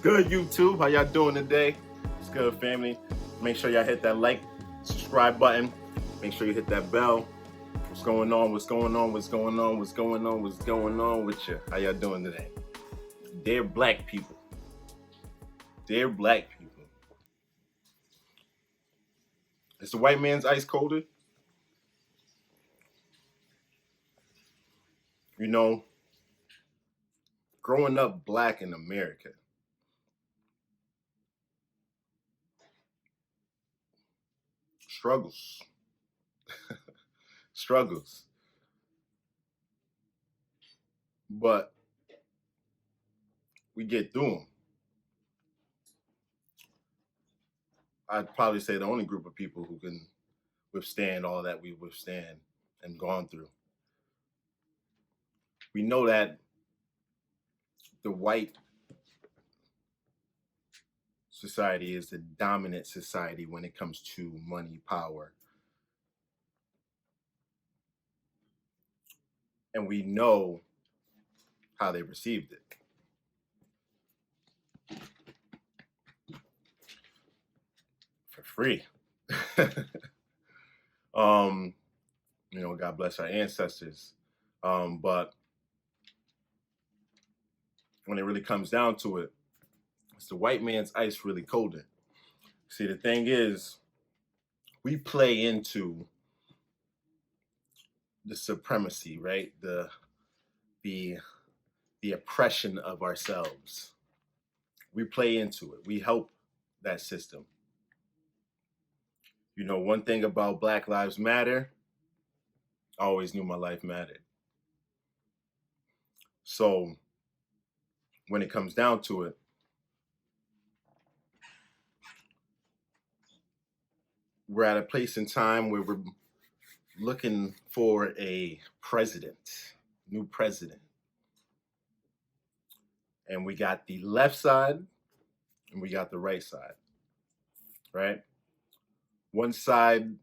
good, YouTube? How y'all doing today? It's good, family. Make sure y'all hit that like, subscribe button. Make sure you hit that bell. What's going on? What's going on? What's going on? What's going on? What's going on with you? How y'all doing today? Dear black people. Dear black people. Is the white man's ice colder? You know, growing up black in America, struggles. Struggles. But we get through them. I'd probably say the only group of people who can withstand all that we withstand and gone through. We know that the white society is the dominant society when it comes to money, power. And we know how they received it. For free. You know, God bless our ancestors. But when it really comes down to it, it's the white man's ice really colder. See, the thing is, we play into the supremacy, right? The oppression of ourselves. We play into it. We help that system. You know, one thing about Black Lives Matter, I always knew my life mattered. So when it comes down to it, we're at a place in time where we're looking for a president, new president. And we got the left side and we got the right side, right? One side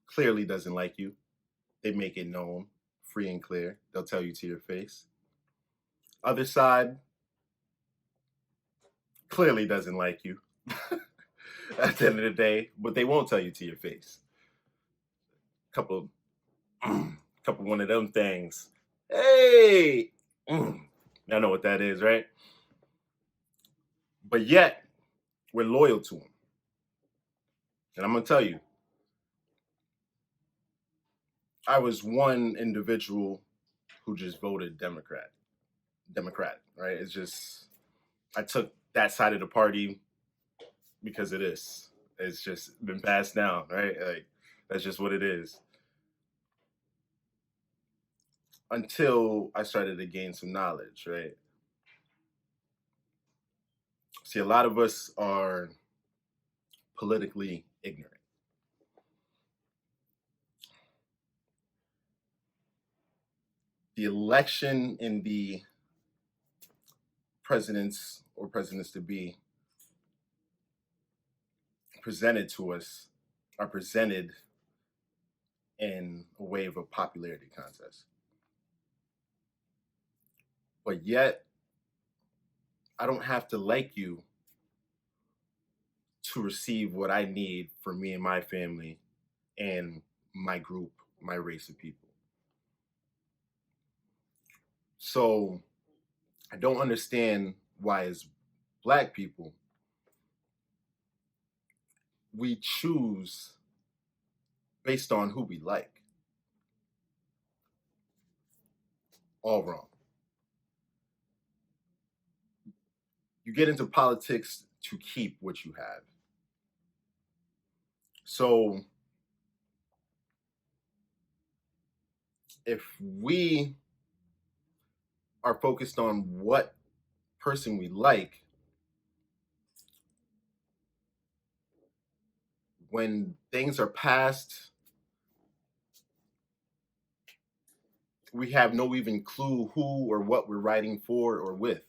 clearly doesn't like you. They make it known, free and clear. They'll tell you to your face. Other side clearly doesn't like you at the end of the day, but they won't tell you to your face. Couple one of them things. Hey, I know what that is, right? But yet, we're loyal to them. And I'm going to tell you, I was one individual who just voted Democrat, right? It's just, I took that side of the party because of this. It's just been passed down, right? Like, that's just what it is. Until I started to gain some knowledge, right? See, a lot of us are politically ignorant. The election in the presidents or presidents-to-be presented to us are presented in a way of a popularity contest. But yet, I don't have to like you to receive what I need for me and my family and my group, my race of people. So I don't understand why, as Black people, we choose based on who we like. All wrong. You get into politics to keep what you have. So if we are focused on what person we like, when things are passed, we have no even clue who or what we're writing for or with.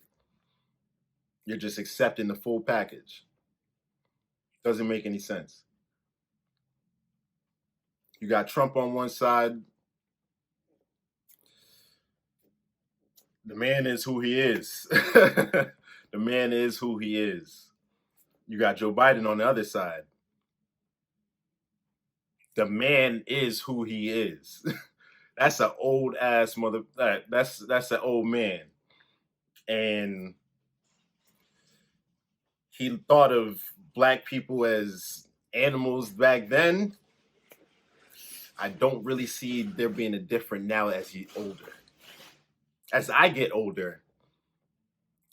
You're just accepting the full package. Doesn't make any sense. You got Trump on one side. The man is who he is. The The man is who he is. You got Joe Biden on the other side. The man is who he is. That's an old ass mother. That's an old man, and he thought of black people as animals back then. I don't really see there being a different now as he's older. As I get older,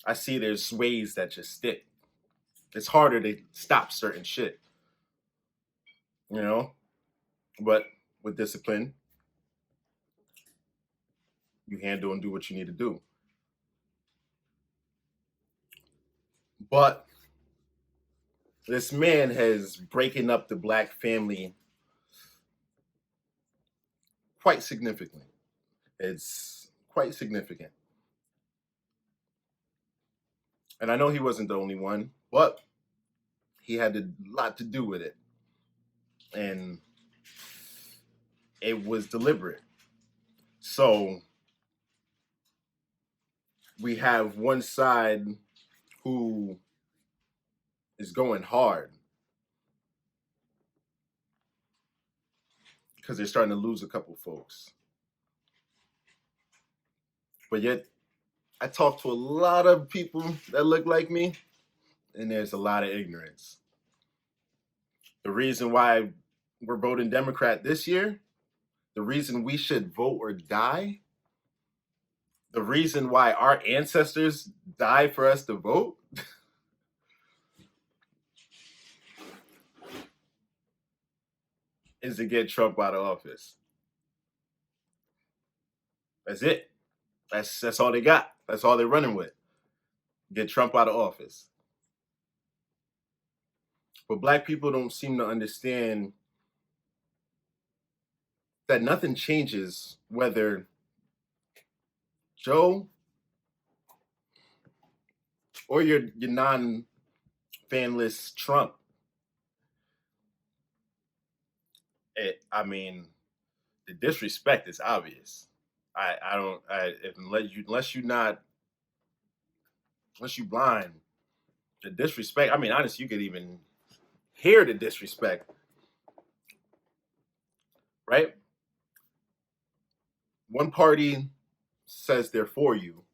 I see there's ways that just stick. It's harder to stop certain shit, you know. But with discipline, you handle and do what you need to do. But this man has breaking up the black family quite significantly. It's quite significant. And I know he wasn't the only one, but he had a lot to do with it. And it was deliberate. So we have one side who is going hard because they're starting to lose a couple folks. But yet, I talk to a lot of people that look like me, and there's a lot of ignorance. The reason why we're voting Democrat this year, the reason we should vote or die, the reason why our ancestors died for us to vote, is to get Trump out of office. That's it. That's all they got. That's all they're running with. Get Trump out of office. But black people don't seem to understand that nothing changes whether Joe or your non-fanless Trump. I mean, the disrespect is obvious. Unless you blind, the disrespect. I mean, honestly, you could even hear the disrespect, right? One party says they're for you,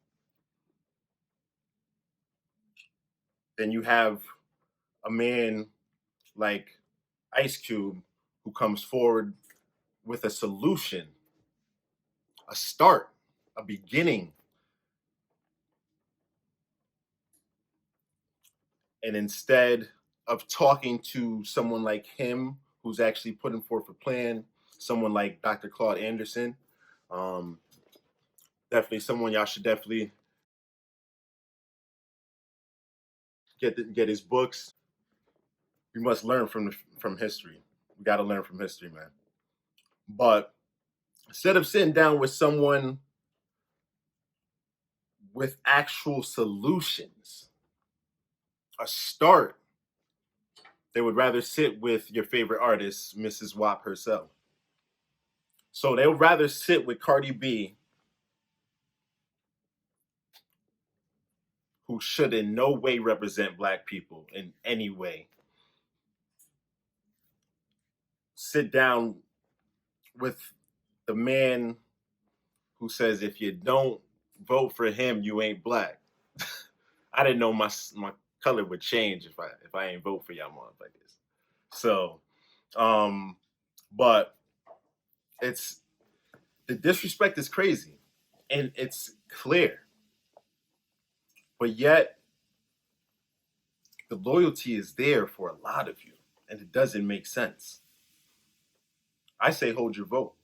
then you have a man like Ice Cube who comes forward with a solution, a start, a beginning. And instead of talking to someone like him who's actually putting forth a plan, someone like Dr. Claude Anderson, definitely someone y'all should definitely get his books. We must learn from history. We got to learn from history, man. But instead of sitting down with someone with actual solutions, a start, they would rather sit with your favorite artist, Mrs. WAP herself. So they would rather sit with Cardi B, who should in no way represent black people in any way. Sit down with the man who says, if you don't vote for him, you ain't black. I didn't know my color would change if I ain't vote for y'all motherfuckers. So, but it's the disrespect is crazy, and it's clear. But yet, the loyalty is there for a lot of you, and it doesn't make sense. I say hold your vote.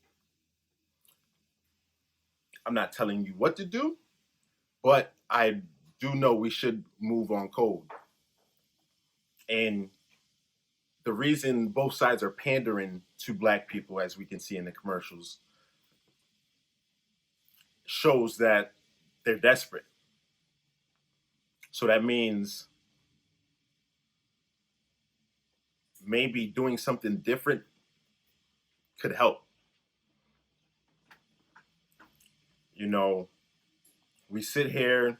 I'm not telling you what to do, but I do know we should move on code. And the reason both sides are pandering to black people, as we can see in the commercials, shows that they're desperate. So that means maybe doing something different could help. You know, we sit here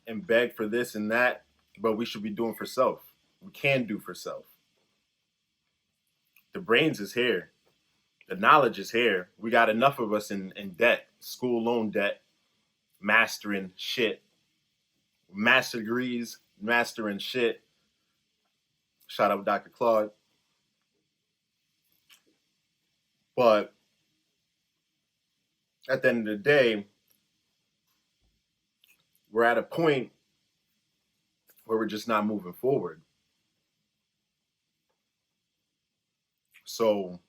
and beg for this and that, but we should be doing for self. We can do for self. The brains is here. The knowledge is here. We got enough of us in debt, school loan debt, mastering shit, master degrees, mastering shit. Shout out Dr. Claude. But at the end of the day, we're at a point where we're just not moving forward. So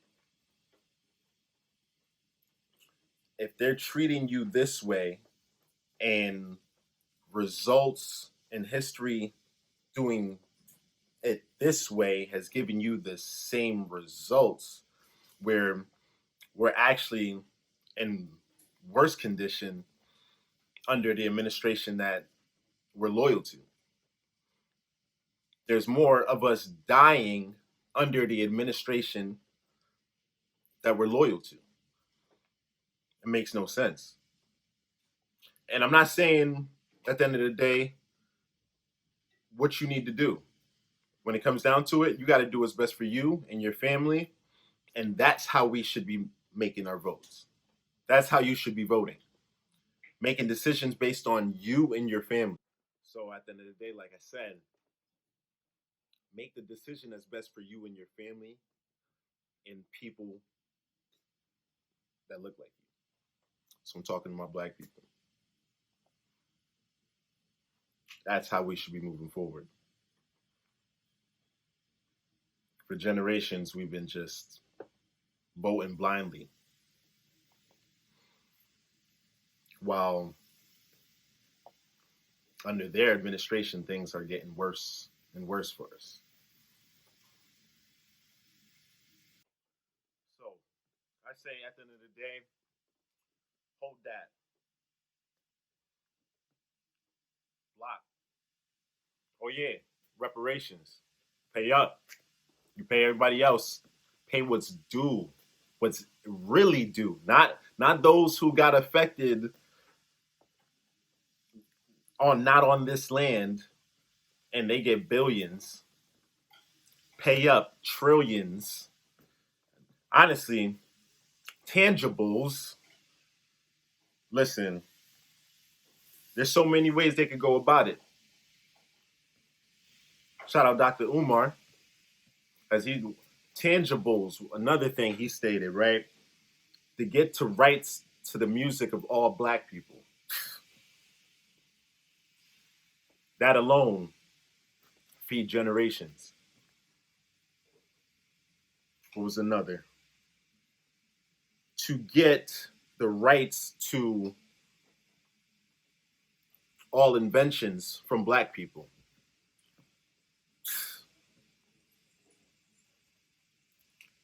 if they're treating you this way and results in history doing it this way has given you the same results, where we're actually in worse condition under the administration that we're loyal to. There's more of us dying under the administration that we're loyal to. It makes no sense. And I'm not saying at the end of the day what you need to do. When it comes down to it, you got to do what's best for you and your family. And that's how we should be making our votes. That's how you should be voting. Making decisions based on you and your family. So at the end of the day, like I said, make the decision that's best for you and your family and people that look like you. So I'm talking to my black people. That's how we should be moving forward. For generations, we've been just voting blindly, while under their administration, things are getting worse and worse for us. So I say at the end of the day, hold that. Block. Oh yeah, reparations. Pay up. You pay everybody else. Pay what's due. What's really due. Not those who got affected not on this land and they get billions. Pay up trillions. Honestly, tangibles. Listen, there's so many ways they could go about it. Shout out Dr. Umar, as tangibles, another thing he stated, right? To get to rights to the music of all black people. That alone feed generations. What was another? To get the rights to all inventions from black people.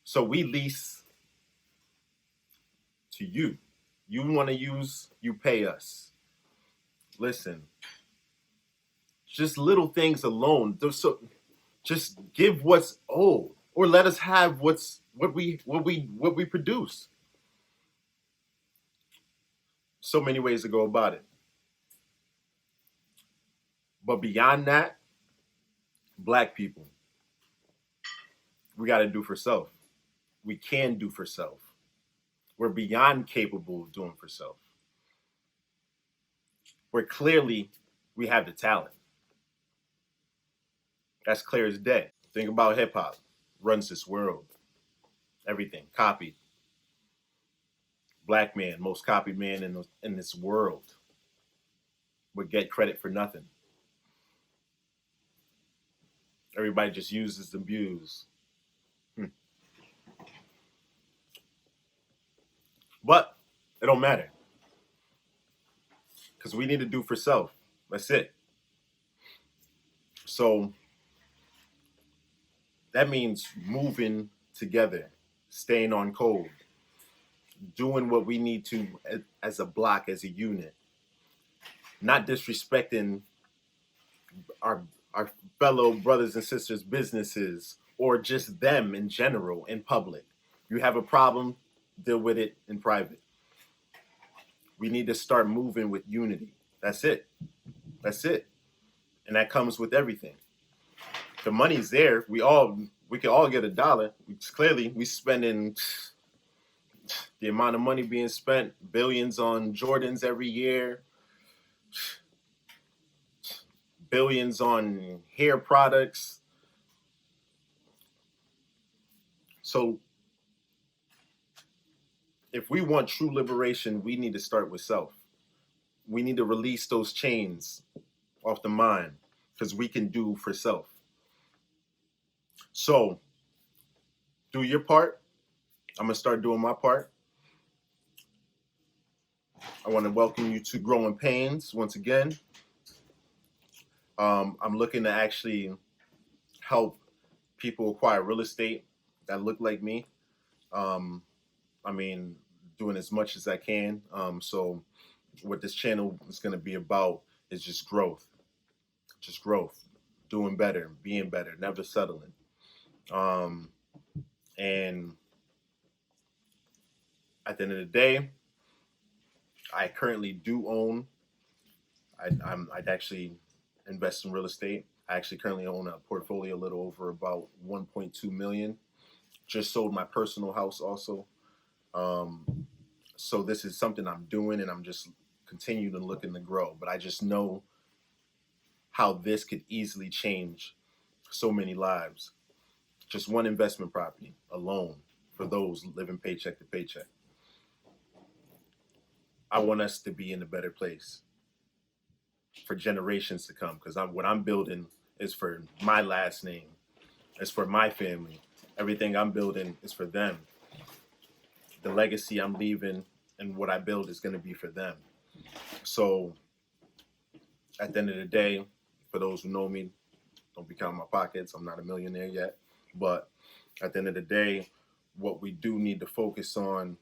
So we lease to you. You want to use, you pay us. Listen, just little things alone. So just give what's owed, or let us have what we produce. So many ways to go about it. But beyond that, black people, we got to do for self. We can do for self. We're beyond capable of doing for self. Where clearly we have the talent. That's clear as day. Think about hip hop. Runs this world. Everything copied. Black man, most copied man in this world, would get credit for nothing. Everybody just uses the views. But it don't matter. Because we need to do for self. That's it. So that means moving together, staying on code, doing what we need to as a block, as a unit, not disrespecting our fellow brothers and sisters' businesses or just them in general in public. You have a problem, deal with it in private. We need to start moving with unity. That's it. That's it. And that comes with everything. The money's there. We can all get $1. Clearly, we spending the amount of money being spent, billions on Jordans every year, billions on hair products. So if we want true liberation, we need to start with self. We need to release those chains off the mind, because we can do for self. So do your part. I'm going to start doing my part. I want to welcome you to Growing Pains once again. I'm looking to actually help people acquire real estate that look like me. I mean, doing as much as I can. So what this channel is going to be about is just growth, doing better, being better, never settling. And at the end of the day, I currently do own, I'd actually invest in real estate. I actually currently own a portfolio a little over about 1.2 million. Just sold my personal house also. So this is something I'm doing, and I'm just continuing to looking to grow. But I just know how this could easily change so many lives. Just one investment property alone for those living paycheck to paycheck. I want us to be in a better place for generations to come, because what I'm building is for my last name. It's for my family. Everything I'm building is for them. The legacy I'm leaving and what I build is going to be for them. So at the end of the day, for those who know me, don't be counting my pockets. I'm not a millionaire yet. But at the end of the day, what we do need to focus on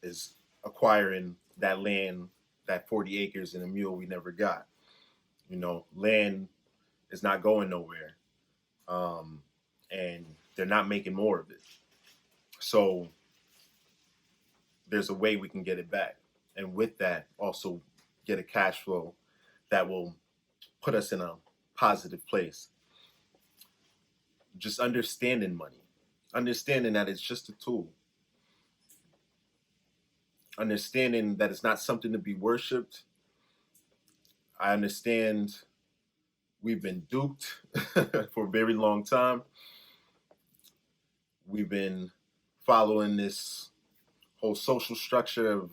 is acquiring that land, that 40 acres and a mule we never got. You know, land is not going nowhere. And they're not making more of it. So there's a way we can get it back. And with that, also get a cash flow that will put us in a positive place. Just understanding money, understanding that it's just a tool, understanding that it's not something to be worshipped. I understand we've been duped for a very long time. We've been following this whole social structure of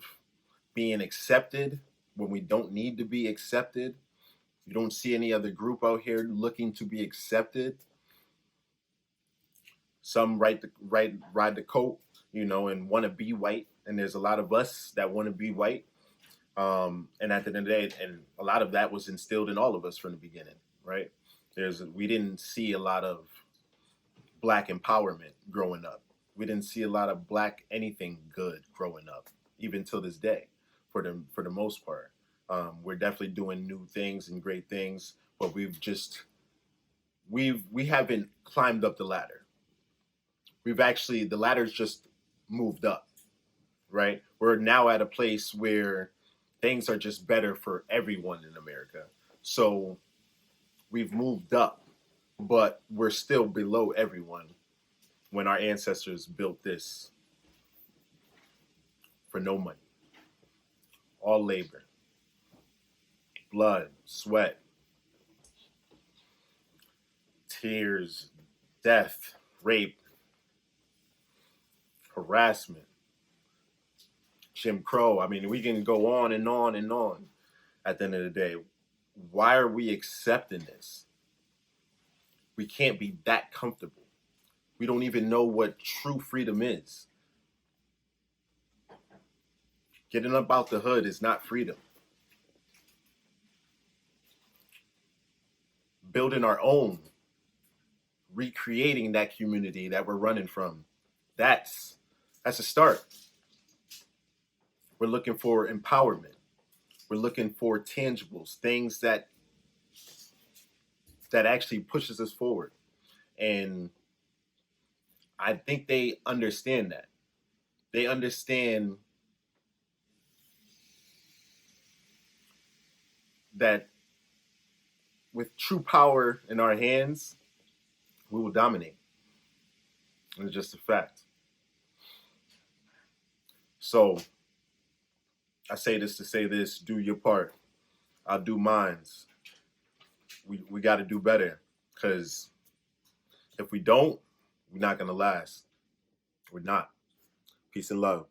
being accepted when we don't need to be accepted. You don't see any other group out here looking to be accepted. Some ride the coat, you know, and want to be white. And there's a lot of us that want to be white. And at the end of the day, and a lot of that was instilled in all of us from the beginning, right? We didn't see a lot of Black empowerment growing up. We didn't see a lot of Black anything good growing up, even till this day, for the most part. We're definitely doing new things and great things, but we haven't climbed up the ladder. The ladder's just moved up, right? We're now at a place where things are just better for everyone in America. So we've moved up, but we're still below everyone when our ancestors built this for no money. All labor, blood, sweat, tears, death, rape, harassment, Jim Crow. I mean, we can go on and on and on. At the end of the day, why are we accepting this? We can't be that comfortable. We don't even know what true freedom is. Getting up out the hood is not freedom. Building our own, recreating that community that we're running from, that's a start. We're looking for empowerment. We're looking for tangibles, things that actually pushes us forward. And I think they understand that. They understand that with true power in our hands, we will dominate. It's just a fact. So I say this to say this: do your part. I'll do mines. We got to do better, because if we don't, we're not gonna last. We're not. Peace and love.